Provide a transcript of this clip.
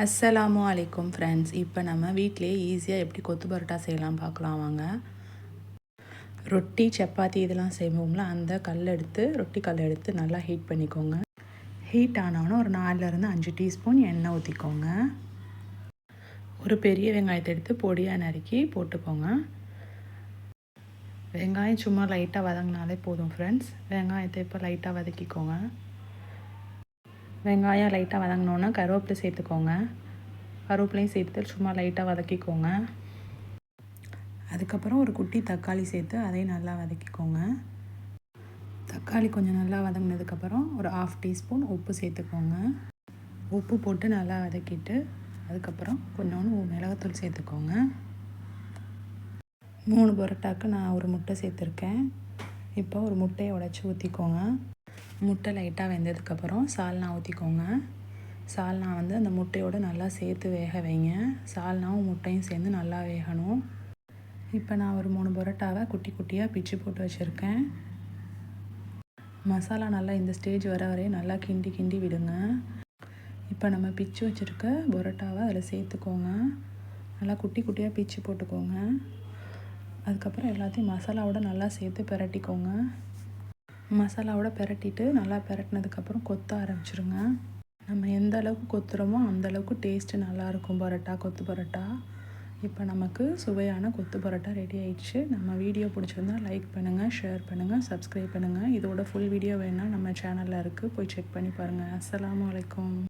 அஸ்ஸலாமு அலைக்கும் ஃப்ரெண்ட்ஸ். இப்போ நம்ம வீட்டிலேயே ஈஸியாக எப்படி கொத்து பரோட்டா செய்யலாம் பார்க்கலாம் வாங்க. ரொட்டி சப்பாத்தி இதெல்லாம் செய்வோம்ல, அந்த ரொட்டி கல் எடுத்து நல்லா ஹீட் பண்ணிக்கோங்க. ஹீட் ஆனவொன்னே ஒரு 4லேருந்து 5 டீஸ்பூன் எண்ணெய் ஊற்றிக்கோங்க. ஒரு பெரிய வெங்காயத்தை எடுத்து பொடியாக நறுக்கி போட்டுக்கோங்க. வெங்காயம் சும்மா லைட்டாக வதங்கினாலே போதும் ஃப்ரெண்ட்ஸ். வெங்காயத்தை இப்போ லைட்டாக வதக்கிக்கோங்க. வெங்காயம் லைட்டாக வதங்கினோன்னா கருவேப்பிலை சேர்த்துக்கோங்க. கருவேப்பிலையும் சேர்த்து சும்மா லைட்டாக வதக்கிக்கோங்க. அதுக்கப்புறம் ஒரு குட்டி தக்காளி சேர்த்து அதையும் நல்லா வதக்கிக்கோங்க. தக்காளி கொஞ்சம் நல்லா வதங்கினதுக்கப்புறம் ஒரு 1/2 டீஸ்பூன் உப்பு சேர்த்துக்கோங்க. உப்பு போட்டு நல்லா வதக்கிட்டு அதுக்கப்புறம் கொஞ்சோண்டு மிளகாத்தூள் சேர்த்துக்கோங்க. 3 பரோட்டாவுக்கு நான் ஒரு முட்டை சேர்த்துருக்கேன். இப்போ ஒரு முட்டையை உடைச்சி ஊற்றிக்கோங்க. முட்டை லைட்டாக வெந்ததுக்கப்புறம் சால்னா ஊற்றிக்கோங்க. சால்னா அந்த முட்டையோடு நல்லா சேர்த்து வேக வைங்க. சால்னாவும் முட்டையும் சேர்ந்து நல்லா வேகணும். இப்போ நான் ஒரு 3 பரோட்டாவை குட்டி குட்டியாக பிச்சு போட்டு வச்சுருக்கேன். மசாலா நல்லா இந்த ஸ்டேஜ் வர வரையும் நல்லா கிண்டி விடுங்க. இப்போ நம்ம பிச்சு வச்சுருக்க பரோட்டாவை அதில் சேர்த்துக்கோங்க. நல்லா குட்டி குட்டியாக பிச்சு போட்டுக்கோங்க. அதுக்கப்புறம் எல்லாத்தையும் மசாலாவோட நல்லா சேர்த்து பிரட்டிக்கோங்க. மசாலாவோட பிரட்டிட்டு நல்லா பிரட்டினதுக்கப்புறம் கொத்த ஆரம்பிச்சிருங்க. நம்ம எந்த அளவுக்கு கொத்துறோமோ அந்தளவுக்கு டேஸ்ட்டு நல்லாயிருக்கும் கொத்து பரோட்டா. இப்போ நமக்கு சுவையான கொத்து பரோட்டா ரெடி ஆயிடுச்சு. நம்ம வீடியோ பிடிச்சிருந்தா லைக் பண்ணுங்கள், ஷேர் பண்ணுங்கள், சப்ஸ்கிரைப் பண்ணுங்கள். இதோட ஃபுல் வீடியோ வேணுன்னா நம்ம சேனலில் இருக்குது, போய் செக் பண்ணி பாருங்கள். அஸ்ஸலாமு அலைக்கும்.